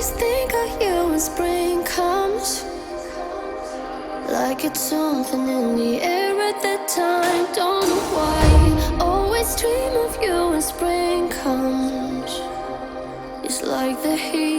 always think of you when spring comes. Like it's something in the air at that time. Don't know why. Always dream of you when spring comes. It's like the heat